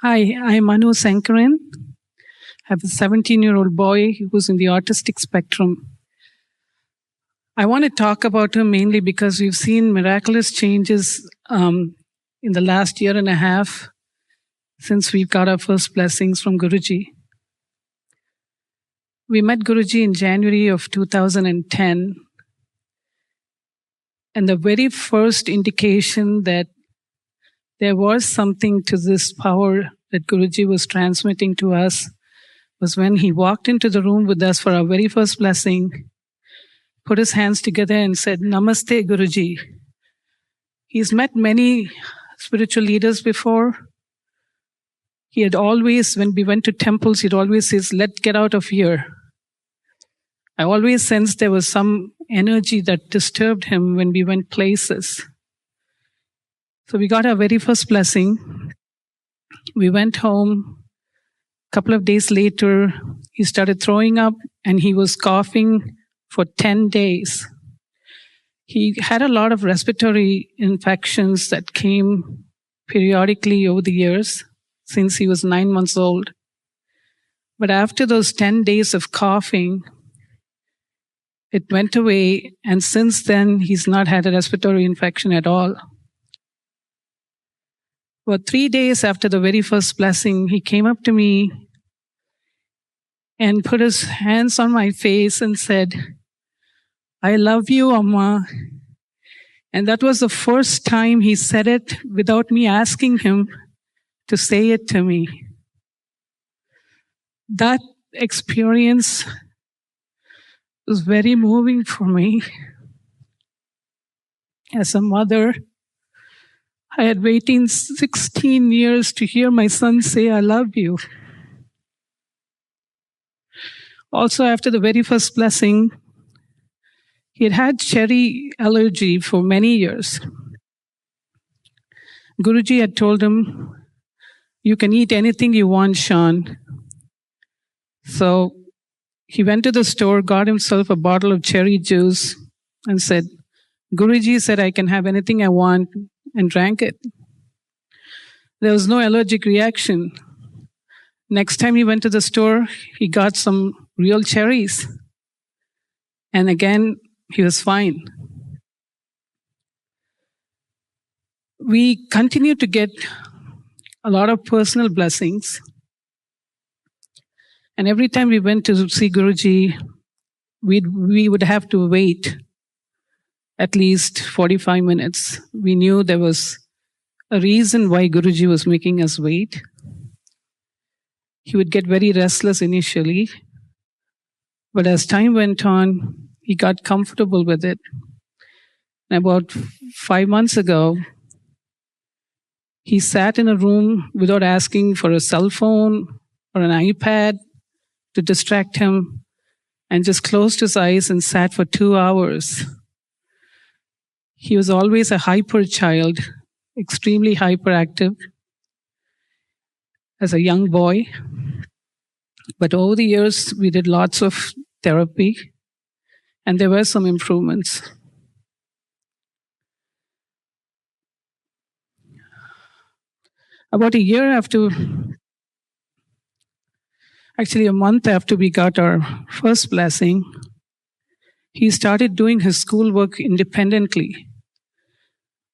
Hi, I'm Manu Sankaran. I have a 17-year-old boy who's in the autistic spectrum. I want to talk about him mainly because we've seen miraculous changes in the last year and a half since we got our first blessings from Guruji. We met Guruji in January of 2010. And the very first indication that there was something to this power that Guruji was transmitting to us was when he walked into the room with us for our very first blessing, put his hands together and said, "Namaste, Guruji." He's met many spiritual leaders before. He had always, when we went to temples, he'd always says, "Let's get out of here." I always sensed there was some energy that disturbed him when we went places. So we got our very first blessing. We went home. A couple of days later, he started throwing up and he was coughing for 10 days. He had a lot of respiratory infections that came periodically over the years since he was 9 months old. But after those 10 days of coughing, it went away, and since then, he's not had a respiratory infection at all. For 3 days after the very first blessing, he came up to me and put his hands on my face and said, "I love you, Amma." And that was the first time he said it without me asking him to say it to me. That experience was very moving for me. As a mother, I had waited 16 years to hear my son say, "I love you." Also, after the very first blessing, he had had cherry allergy for many years. Guruji had told him, "You can eat anything you want, Sean." So he went to the store, got himself a bottle of cherry juice, and said, "Guruji said I can have anything I want," and drank it. There was no allergic reaction. Next time he went to the store, he got some real cherries. And again, he was fine. We continued to get a lot of personal blessings. And every time we went to see Guruji, we would have to wait at least 45 minutes. We knew there was a reason why Guruji was making us wait. He would get very restless initially, but as time went on, he got comfortable with it. And about 5 months ago, he sat in a room without asking for a cell phone or an iPad to distract him, and just closed his eyes and sat for 2 hours. He was always a hyper child, extremely hyperactive as a young boy. But over the years, we did lots of therapy, and there were some improvements. About a year after, actually a month after we got our first blessing, he started doing his schoolwork independently.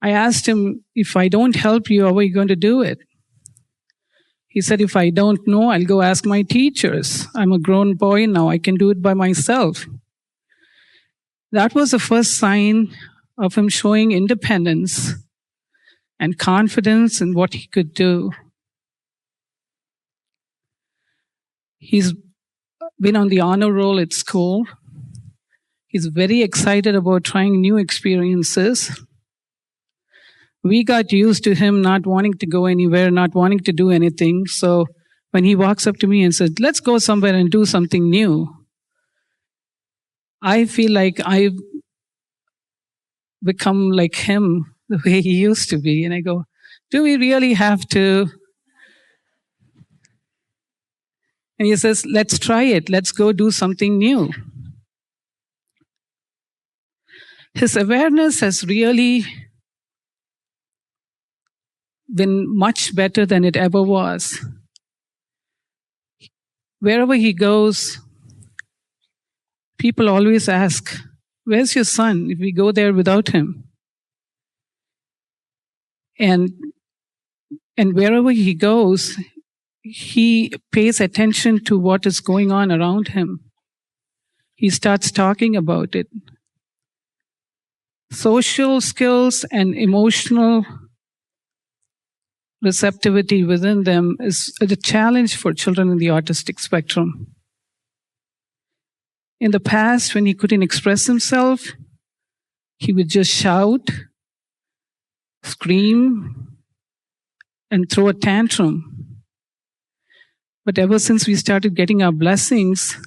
I asked him, "If I don't help you, how are you going to do it?" He said, "If I don't know, I'll go ask my teachers. I'm a grown boy now. I can do it by myself." That was the first sign of him showing independence and confidence in what he could do. He's been on the honor roll at school. He's very excited about trying new experiences. We got used to him not wanting to go anywhere, not wanting to do anything. So when he walks up to me and says, "Let's go somewhere and do something new," I feel like I've become like him the way he used to be. And I go, "Do we really have to?" And he says, "Let's try it. Let's go do something new." His awareness has really been much better than it ever was. Wherever he goes, people always ask, "Where's your son?" if we go there without him. And wherever he goes, he pays attention to what is going on around him. He starts talking about it. Social skills and emotional receptivity within them is a challenge for children in the autistic spectrum. In the past, when he couldn't express himself, he would just shout, scream, and throw a tantrum. But ever since we started getting our blessings,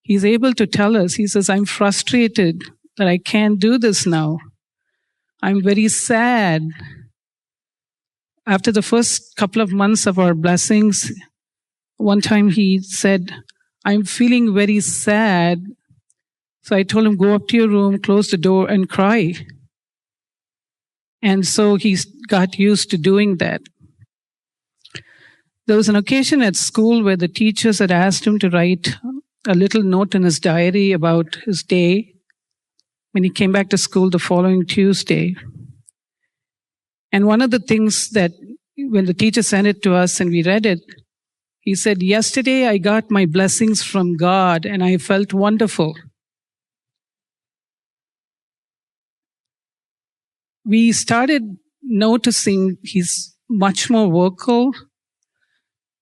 he's able to tell us, he says, "I'm frustrated that I can't do this now. I'm very sad." After the first couple of months of our blessings, one time he said, "I'm feeling very sad." So I told him, "Go up to your room, close the door, and cry." And so he got used to doing that. There was an occasion at school where the teachers had asked him to write a little note in his diary about his day when he came back to school the following Tuesday. And one of the things that when the teacher sent it to us and we read it, he said, "Yesterday I got my blessings from God and I felt wonderful." We started noticing he's much more vocal.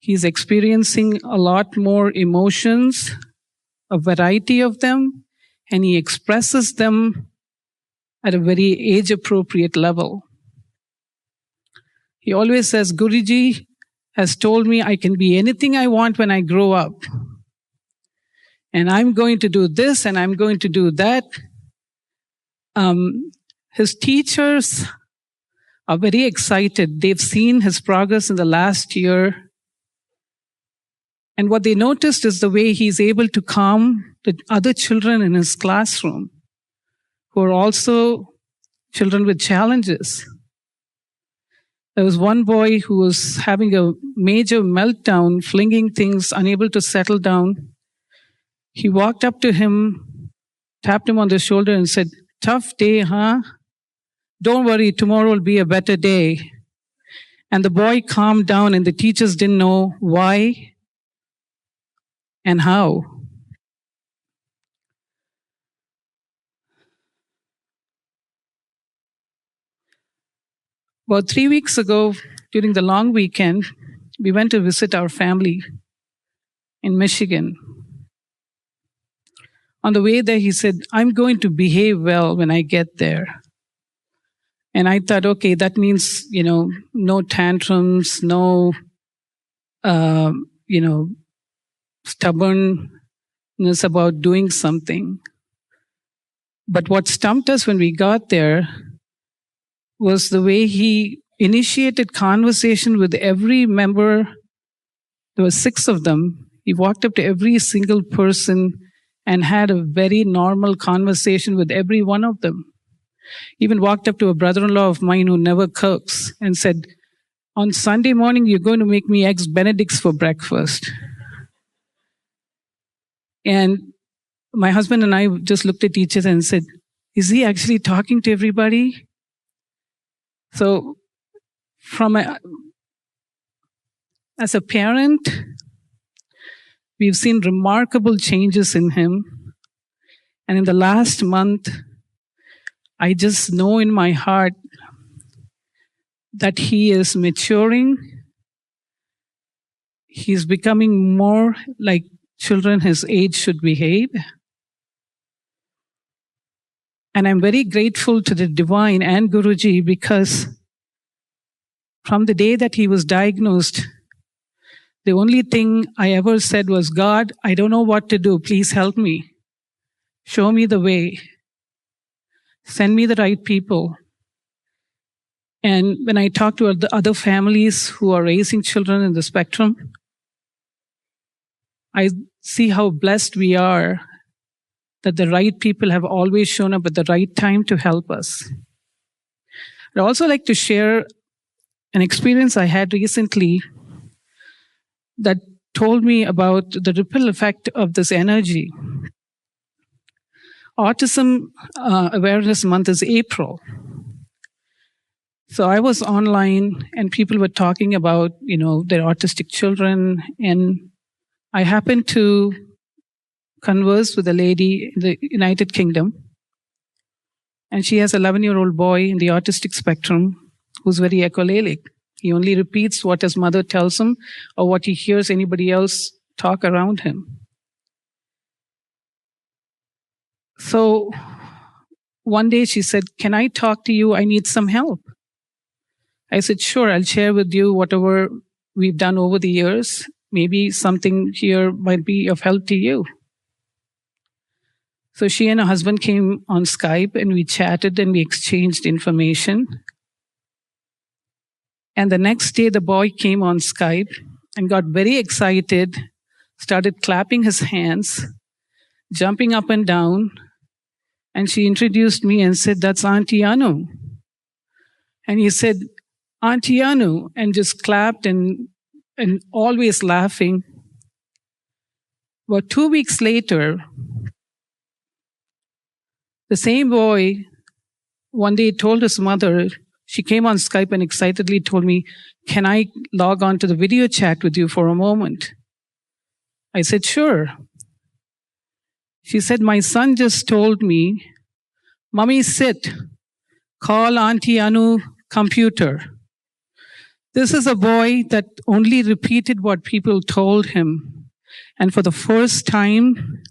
He's experiencing a lot more emotions, a variety of them, and he expresses them at a very age-appropriate level. He always says, "Guruji has told me I can be anything I want when I grow up. And I'm going to do this and I'm going to do that." His teachers are very excited. They've seen his progress in the last year. And what they noticed is the way he's able to calm the other children in his classroom, who are also children with challenges. There was one boy who was having a major meltdown, flinging things, unable to settle down. He walked up to him, tapped him on the shoulder and said, "Tough day, huh? Don't worry, tomorrow will be a better day." And the boy calmed down and the teachers didn't know why and how. About 3 weeks ago, during the long weekend, we went to visit our family in Michigan. On the way there, he said, "I'm going to behave well when I get there." And I thought, okay, that means, no tantrums, no, stubbornness about doing something. But what stumped us when we got there was the way he initiated conversation with every member. There were 6 of them. He walked up to every single person and had a very normal conversation with every one of them. Even walked up to a brother-in-law of mine who never cooks and said, "On Sunday morning, you're going to make me eggs Benedicts for breakfast." And my husband and I just looked at each other and said, "Is he actually talking to everybody?" So as a parent, we've seen remarkable changes in him. And in the last month, I just know in my heart that he is maturing. He's becoming more like children his age should behave. And I'm very grateful to the divine and Guruji because from the day that he was diagnosed, the only thing I ever said was, "God, I don't know what to do. Please help me. Show me the way. Send me the right people." And when I talk to the other families who are raising children in the spectrum, I see how blessed we are that the right people have always shown up at the right time to help us. I'd also like to share an experience I had recently that told me about the ripple effect of this energy. Autism Awareness Month is April. So I was online and people were talking about, their autistic children. And I happened to converse with a lady in the United Kingdom. And she has an 11-year-old boy in the autistic spectrum who's very echolalic. He only repeats what his mother tells him or what he hears anybody else talk around him. So one day she said, "Can I talk to you? I need some help." I said, "Sure, I'll share with you whatever we've done over the years. Maybe something here might be of help to you." So she and her husband came on Skype and we chatted and we exchanged information. And the next day, the boy came on Skype and got very excited, started clapping his hands, jumping up and down. And she introduced me and said, "That's Auntie Anu." And he said, "Auntie Anu," and just clapped and always laughing. About 2 weeks later, the same boy one day told his mother, she came on Skype and excitedly told me, "Can I log on to the video chat with you for a moment?" I said, "Sure." She said, "My son just told me, 'Mommy, sit, call Auntie Anu computer.'" This is a boy that only repeated what people told him. And for the first time,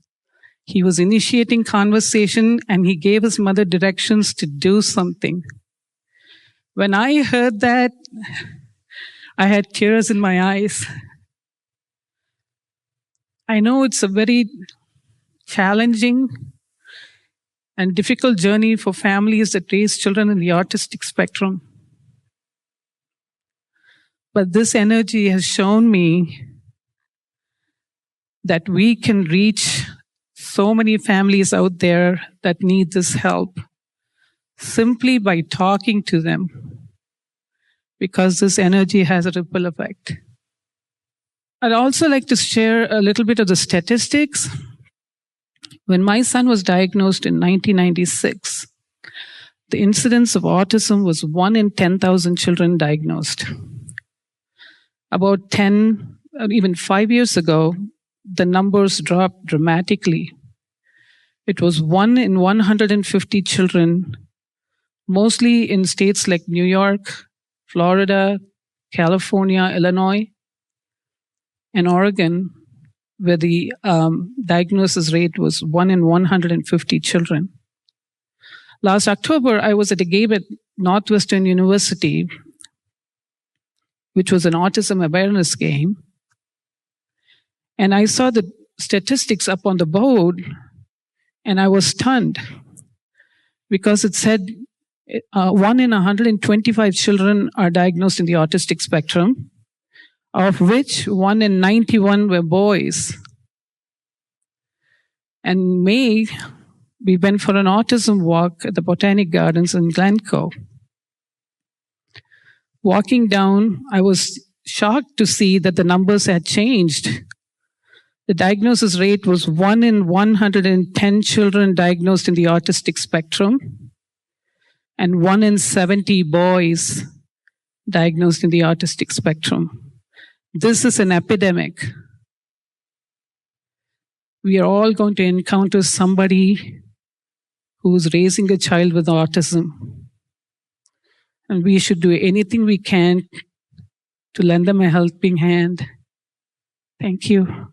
he was initiating conversation and he gave his mother directions to do something. When I heard that, I had tears in my eyes. I know it's a very challenging and difficult journey for families that raise children in the autistic spectrum. But this energy has shown me that we can reach so many families out there that need this help simply by talking to them, because this energy has a ripple effect. I'd also like to share a little bit of the statistics. When my son was diagnosed in 1996, the incidence of autism was 1 in 10,000 children diagnosed. About 10, or even 5 years ago, the numbers dropped dramatically. It was 1 in 150 children, mostly in states like New York, Florida, California, Illinois, and Oregon, where the diagnosis rate was 1 in 150 children. Last October, I was at a game at Northwestern University, which was an autism awareness game. And I saw the statistics up on the board, and I was stunned because it said 1 in 125 children are diagnosed in the autistic spectrum, of which 1 in 91 were boys. And in May, we went for an autism walk at the Botanic Gardens in Glencoe. Walking down, I was shocked to see that the numbers had changed. The diagnosis rate was 1 in 110 children diagnosed in the autistic spectrum, and 1 in 70 boys diagnosed in the autistic spectrum. This is an epidemic. We are all going to encounter somebody who's raising a child with autism. And we should do anything we can to lend them a helping hand. Thank you.